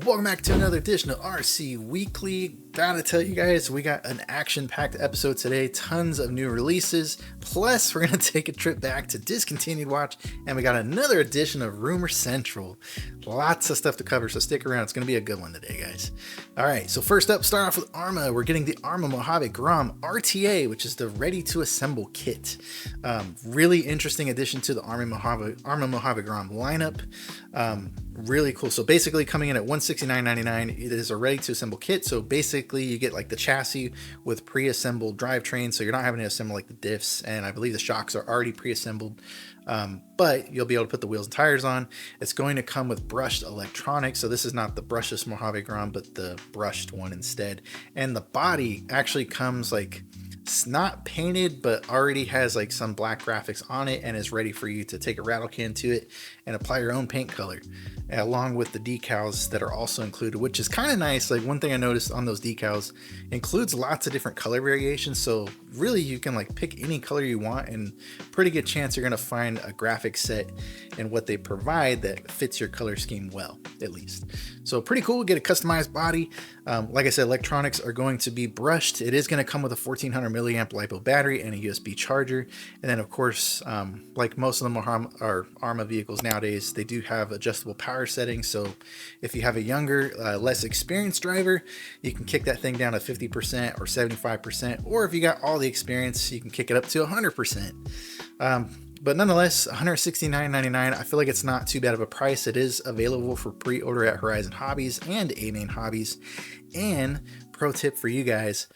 Welcome back to another edition of RC Weekly. Gotta tell you guys, we got an action-packed episode today. Tons of new releases. Plus, we're gonna take a trip back to Discontinued Watch, and we got another edition of Rumor Central. Lots of stuff to cover, so stick around. It's gonna be a good one today, guys. All right, so first up, start off with Arrma. We're getting the Arrma Mojave Grom RTA, which is the ready-to-assemble kit. Really interesting addition to the Arrma Mojave Grom lineup. Really cool. So basically, coming in at $169.99, it is a ready-to-assemble kit. So basically, you get like the chassis with pre-assembled drivetrain, so you're not having to assemble like the diffs, and I believe the shocks are already pre-assembled. But you'll be able to put the wheels and tires on. It's going to come with brushed electronics, so this is not the brushless Mojave Grom, but the brushed one instead. And the body actually comes like, it's not painted, but already has like some black graphics on it and is ready for you to take a rattle can to it and apply your own paint color, along with the decals that are also included, which is kind of nice. Like, one thing I noticed on those decals includes lots of different color variations, so really you can like pick any color you want, and pretty good chance you're going to find a graphic set in what they provide that fits your color scheme well, at least. So pretty cool. Get a customized body. Like I said, electronics are going to be brushed. It is going to come with a 1400 milliamp LiPo battery and a USB charger. And then of course, like most of the Arrma vehicles nowadays, they do have adjustable power settings. So if you have a younger, less experienced driver, you can kick that thing down to 50% or 75%. Or if you got all the experience, you can kick it up to 100%. But nonetheless, $169.99, I feel like it's not too bad of a price. It is available for pre-order at Horizon Hobbies and Amain Hobbies. And pro tip for you guys,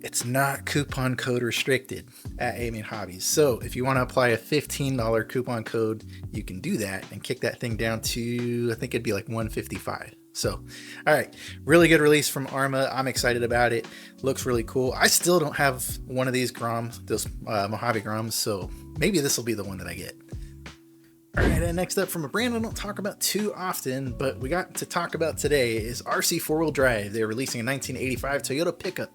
it's not coupon code restricted at Amain Hobbies. So if you want to apply a $15 coupon code, you can do that and kick that thing down to, I think it'd be like $155. So, all right, really good release from Arrma. I'm excited about it. Looks really cool. I still don't have one of these Groms, those Mojave Groms, so maybe this will be the one that I get. All right, and next up, from a brand I don't talk about too often, but we got to talk about today, is RC four-wheel drive. They're releasing a 1985 Toyota pickup,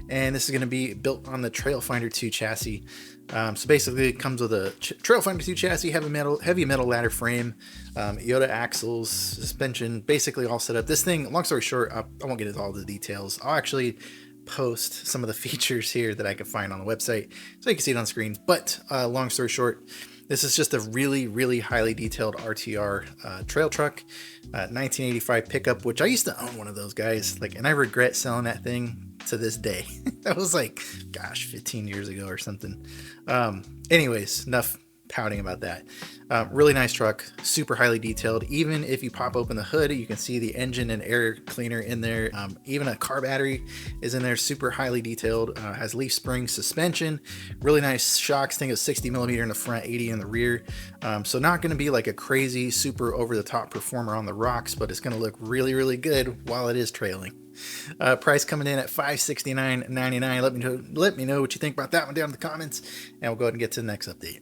and this is going to be built on the Trailfinder 2 chassis. So basically, it comes with a Trailfinder 2 chassis, heavy metal ladder frame, Yoda axles, suspension, basically all set up. This thing, long story short, I won't get into all the details. I'll actually post some of the features here that I could find on the website so you can see it on screen. But long story short, this is just a really, really highly detailed RTR trail truck, 1985 pickup, which I used to own one of those guys, like, and I regret selling that thing to this day. That was like, gosh, 15 years ago or something. Anyways, enough pouting about that. Really nice truck, super highly detailed. Even if you pop open the hood, you can see the engine and air cleaner in there. Even a car battery is in there, super highly detailed. Has leaf spring suspension, really nice shocks. I think it's 60 millimeter in the front, 80 in the rear. So not going to be like a crazy, super over the top performer on the rocks, but it's going to look really, really good while it is trailing. Price coming in at $569.99. Let me know what you think about that one down in the comments, and we'll go ahead and get to the next update.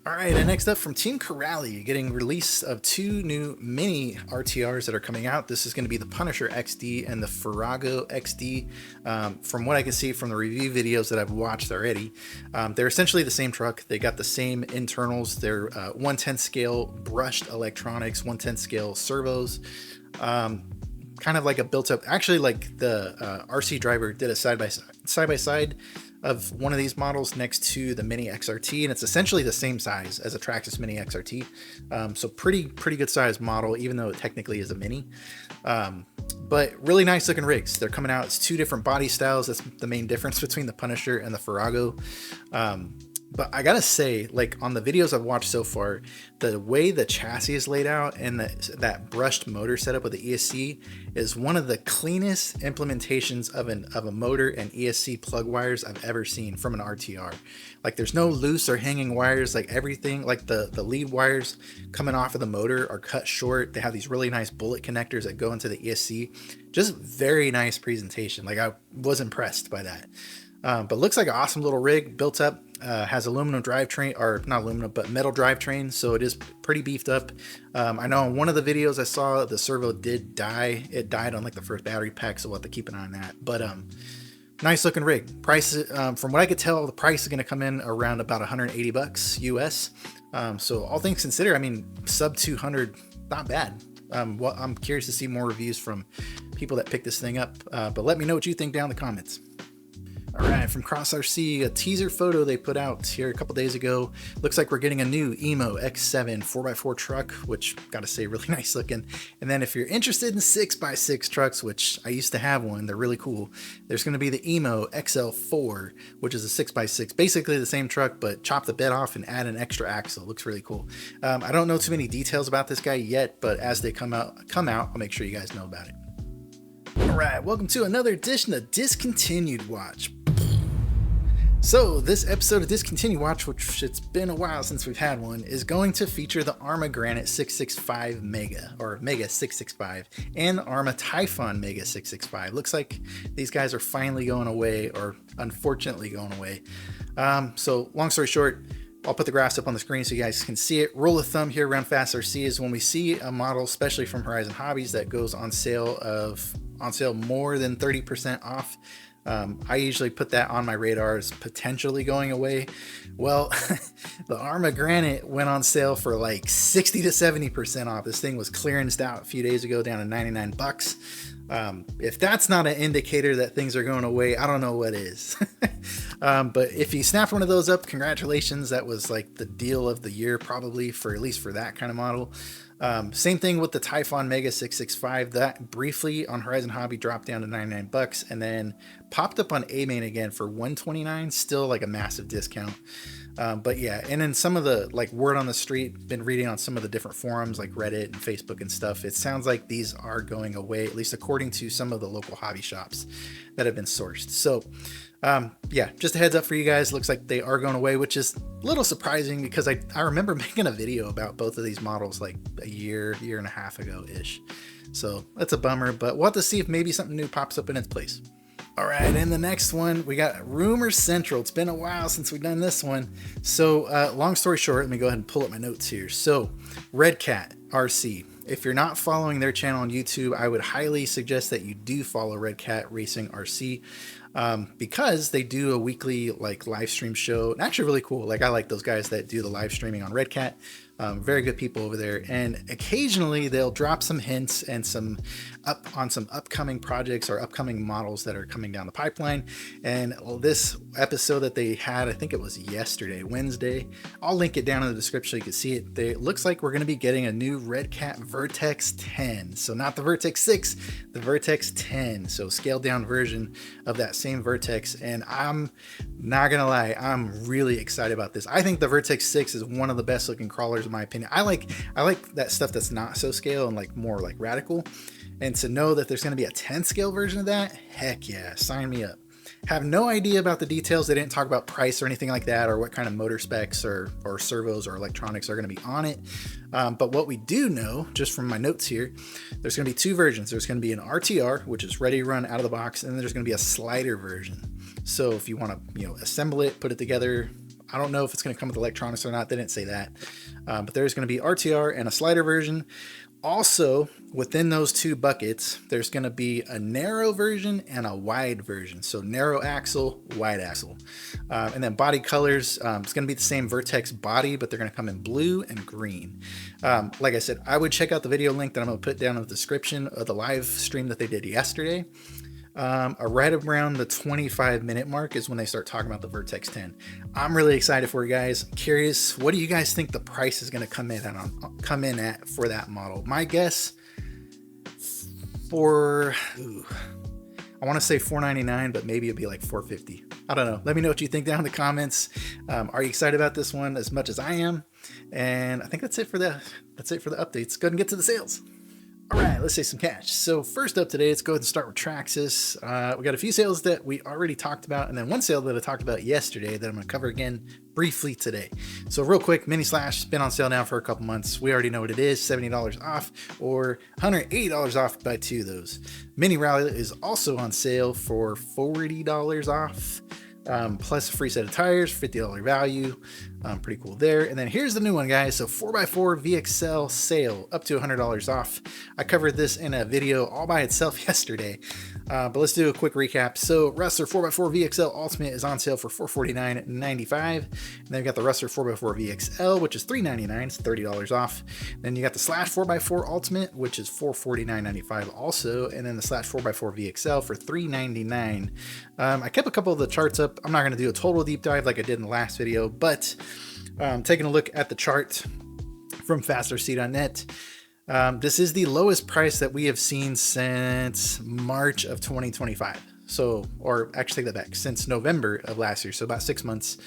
All right, and next up, from Team Corrali, getting release of two new mini RTRs that are coming out. This is going to be the Punisher XD and the Farrago XD. From what I can see from the review videos that I've watched already, they're essentially the same truck. They got the same internals. They're 1/10 scale brushed electronics, 1/10 scale servos. Kind of like a built up, actually, like the RC driver did a side by side of one of these models next to the Mini XRT, and it's essentially the same size as a Traxxas Mini XRT. So pretty good size model, even though it technically is a mini. But really nice looking rigs. They're coming out. It's two different body styles. That's the main difference between the Punisher and the Farrago. But I gotta say, like, on the videos I've watched so far, the way the chassis is laid out and that brushed motor setup with the ESC is one of the cleanest implementations of a motor and ESC plug wires I've ever seen from an RTR. Like, there's no loose or hanging wires. Like, everything, like the lead wires coming off of the motor are cut short. They have these really nice bullet connectors that go into the ESC. Just very nice presentation. Like, I was impressed by that. But looks like an awesome little rig, built up. Has aluminum drivetrain, or not aluminum, but metal drivetrain, so it is pretty beefed up. I know in one of the videos I saw, the servo did die. It died on like the first battery pack, so we'll have to keep an eye on that. But nice looking rig. Price, from what I could tell, the price is going to come in around about $180 US. So all things considered, I mean, sub 200, not bad. I'm curious to see more reviews from people that pick this thing up, but let me know what you think down in the comments. All right, from Cross RC, a teaser photo they put out here a couple days ago. Looks like we're getting a new EMO X7 4x4 truck, which gotta say really nice looking. And then if you're interested in 6x6 trucks, which I used to have one, they're really cool. There's gonna be the EMO XL4, which is a 6x6, basically the same truck, but chop the bed off and add an extra axle. Looks really cool. I don't know too many details about this guy yet, but as they come out, I'll make sure you guys know about it. All right, welcome to another edition of Discontinued Watch. So this episode of Discontinued Watch, which it's been a while since we've had one, is going to feature the Arrma Granite 665 Mega, or Mega 665, and the Arrma Typhon Mega 665. Looks like these guys are finally going away, or unfortunately going away. So long story short, I'll put the graphs up on the screen so you guys can see it. Rule of thumb here around Fast RC is when we see a model, especially from Horizon Hobbies, that goes on sale more than 30% off. I usually put that on my radar as potentially going away. Well, the Arrma Granite went on sale for like 60 to 70% off. This thing was clearanced out a few days ago down to 99 bucks. If that's not an indicator that things are going away, I don't know what is. But if you snapped one of those up, congratulations. That was like the deal of the year, probably, for at least for that kind of model. Same thing with the Typhon Mega 665. That briefly on Horizon Hobby dropped down to 99 bucks and then popped up on Amain again for 129, still like a massive discount. But yeah, and then some of the like word on the street, been reading on some of the different forums like Reddit and Facebook and stuff, it sounds like these are going away, at least according to some of the local hobby shops that have been sourced. So yeah, just a heads up for you guys. Looks like they are going away, which is a little surprising because I remember making a video about both of these models like a year and a half ago ish. So that's a bummer, but we'll have to see if maybe something new pops up in its place. All right, and the next one, we got Rumor Central. It's been a while since we've done this one. So long story short, let me go ahead and pull up my notes here. So Redcat RC. If you're not following their channel on YouTube, I would highly suggest that you do follow Redcat Racing RC. Because they do a weekly like live stream show, and actually really cool. Like I like those guys that do the live streaming on Redcat. Very good people over there, and occasionally they'll drop some hints and some upcoming projects or upcoming models that are coming down the pipeline. And this episode that they had, I think it was yesterday, Wednesday, I'll link it down in the description so you can see it. It looks like we're going to be getting a new Redcat Vertex 10. So not the Vertex 6, the Vertex 10. So scaled down version of that same Vertex. And I'm not gonna lie, I'm really excited about this. I think the Vertex 6 is one of the best looking crawlers in my opinion. I like that stuff that's not so scale and like more like radical. And to know that there's going to be a 10 scale version of that, heck yeah, sign me up. Have no idea about the details. They didn't talk about price or anything like that, or what kind of motor specs or servos or electronics are going to be on it. But what we do know, just from my notes here, there's going to be two versions. There's going to be an RTR, which is ready to run out of the box, and then there's going to be a slider version. So if you want to, assemble it, put it together, I don't know if it's going to come with electronics or not. They didn't say that. But there's going to be RTR and a slider version. Also, within those two buckets, there's going to be a narrow version and a wide version. So narrow axle, wide axle. And then body colors, it's going to be the same Vertex body, but they're going to come in blue and green. Like I said, I would check out the video link that I'm going to put down in the description of the live stream that they did yesterday. Right around the 25-minute mark is when they start talking about the Vertex 10. I'm really excited for you guys. Curious, what do you guys think the price is going to come in at for that model? My guess for I want to say $499, but maybe it'd be like $450. I don't know. Let me know what you think down in the comments. Are you excited about this one as much as I am? And I think that's it for the updates. Go ahead and get to the sales. All right, let's say some cash. So first up today, let's go ahead and start with Traxxas. We got a few sales that we already talked about, and then one sale that I talked about yesterday that I'm going to cover again briefly today. So real quick, Mini Slash has been on sale now for a couple months. We already know what it is, $70 off or $180 off by two of those. Mini Rally is also on sale for $40 off. Plus a free set of tires, $50 value. Pretty cool there. And then here's the new one, guys. So 4x4 VXL sale, up to $100 off. I covered this in a video all by itself yesterday, but let's do a quick recap. So Rustler 4x4 VXL Ultimate is on sale for $449.95. And then you got the Rustler 4x4 VXL, which is $399, it's $30 off. Then you got the Slash 4x4 Ultimate, which is $449.95 also. And then the Slash 4x4 VXL for $399. I kept a couple of the charts up. I'm not going to do a total deep dive like I did in the last video, but taking a look at the chart from fastrc.net, this is the lowest price that we have seen since March of 2025. So, or actually take that back, since November of last year. So about 6 months.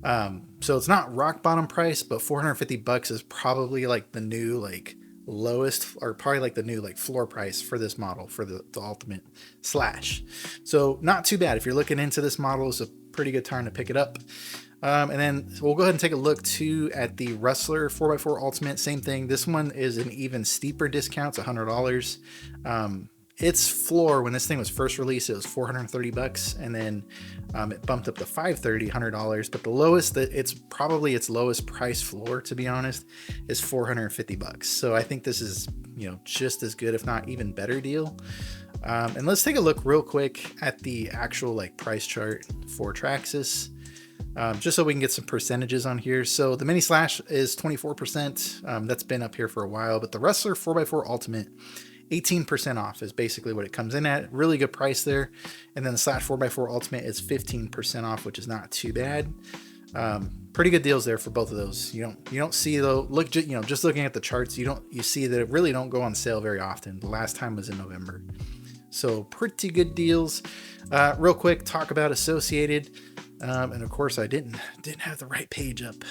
So it's not rock bottom price, but $450 is probably like the new, like lowest, or probably like the new like floor price for this model, for the Ultimate Slash. So not too bad. If you're looking into this model, it's a pretty good time to pick it up. And then we'll go ahead and take a look too at the Rustler 4x4 Ultimate. Same thing. This one is an even steeper discount. It's $100. Its floor, when this thing was first released, it was $430, and then it bumped up to $530, but the lowest, that it's probably its lowest price floor, to be honest, is $450. So I think this is, you know, just as good, if not even better deal. And let's take a look real quick at the actual like price chart for Traxxas. Just so we can get some percentages on here. So the Mini Slash is 24%. That's been up here for a while, but the Rustler 4x4 Ultimate, 18% off is basically what it comes in at. Really good price there. And then the Slash 4x4 Ultimate is 15% off, which is not too bad. Pretty good deals there for both of those. You don't see though, look, you know, just looking at the charts, you see that it really don't go on sale very often. The last time was in November. So pretty good deals. Real quick, talk about Associated. And of course I didn't have the right page up.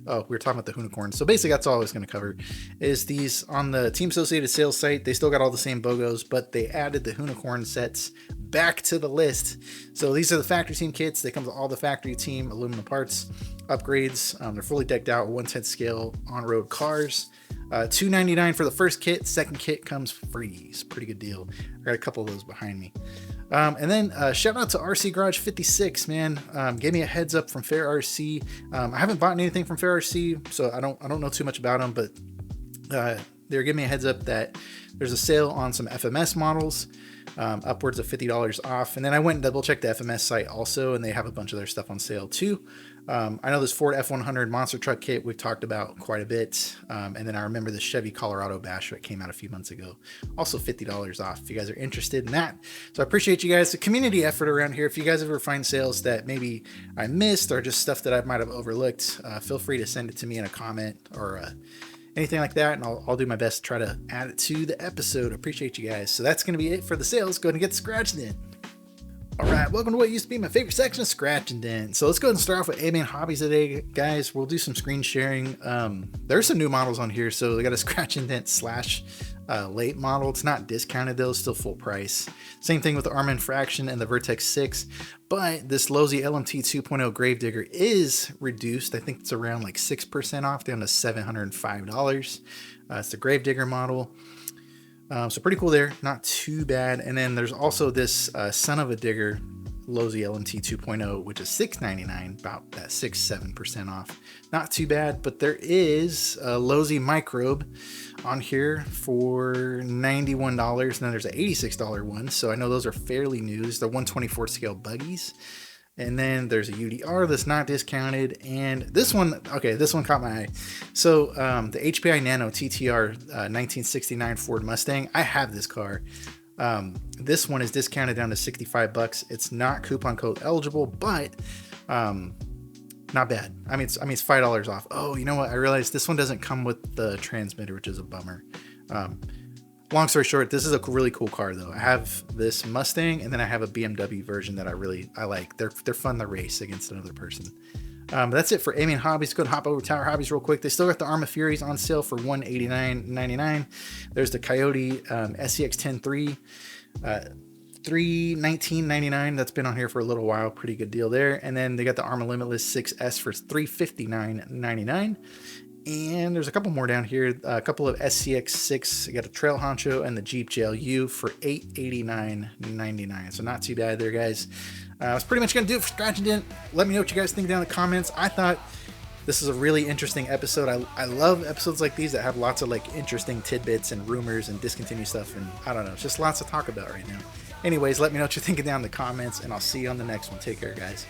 Oh, we were talking about the unicorn. So basically that's all I was going to cover, is these on the Team Associated sales site. They still got all the same BOGOs, but they added the unicorn sets back to the list. So these are the factory team kits. They come with all the factory team aluminum parts, upgrades. They're fully decked out, 1/10 scale on-road cars. $299 for the first kit. Second kit comes free. It's a pretty good deal. I got a couple of those behind me. And then shout out to RC Garage 56, man. Gave me a heads up from Fair RC. I haven't bought anything from Fair RC, so I don't know too much about them, but they're giving me a heads up that there's a sale on some FMS models, upwards of $50 off. And then I went and double checked the FMS site also, and they have a bunch of their stuff on sale too. I know this Ford F100 monster truck kit we've talked about quite a bit. And then I remember the Chevy Colorado Bash that came out a few months ago. Also $50 off if you guys are interested in that. So I appreciate you guys. The community effort around here. If you guys ever find sales that maybe I missed or just stuff that I might have overlooked, feel free to send it to me in a comment or anything like that. And I'll do my best to try to add it to the episode. Appreciate you guys. So that's going to be it for the sales. Go ahead and get scratched in. All right, welcome to what used to be my favorite section of Scratch and Dent. So let's go ahead and start off with Amain Hobbies today, guys. We'll do some screen sharing. There's some new models on here. So they got a Scratch and Dent Slash late model. It's not discounted though, still full price. Same thing with the Arrma Infraction and the Vertex 6. But this Losi LMT 2.0 Gravedigger is reduced. I think it's around like 6% off, down to $705. It's the Gravedigger model. So pretty cool there, not too bad. And then there's also this Son of a Digger Losi LMT 2.0, which is $699, about that 6-7% off. Not too bad, but there is a Losi Microbe on here for $91. And then there's an $86 one. So I know those are fairly new. They're 124 scale buggies. And then there's a UDR that's not discounted. And this one, okay, this one caught my eye. So the HPI Nano TTR 1969 Ford Mustang, I have this car. This one is discounted down to $65. It's not coupon code eligible, but not bad. I mean, it's $5 off. Oh, you know what? I realized this one doesn't come with the transmitter, which is a bummer. Long story short, this is a really cool car though. I have this Mustang and then I have a BMW version that I like. They're fun to race against another person. But that's it for Amain Hobbies. Go and hop over to Tower Hobbies real quick. They still got the Arrma Furies on sale for $189.99. There's the Coyote SCX 10.3, $319.99. That's been on here for a little while. Pretty good deal there. And then they got the Arrma Limitless 6S for $359.99. And there's a couple more down here. A couple of SCX6. You got a Trail Honcho and the Jeep JLU for $889.99. So not too bad there, guys. That's pretty much going to do it for Scratch and Dent. Let me know what you guys think down in the comments. I thought This is a really interesting episode. I love episodes like these that have lots of like interesting tidbits and rumors and discontinued stuff, and I don't know, it's just lots to talk about right now. Anyways, let me know what you're thinking down in the comments, and I'll see you on the next one. Take care, guys.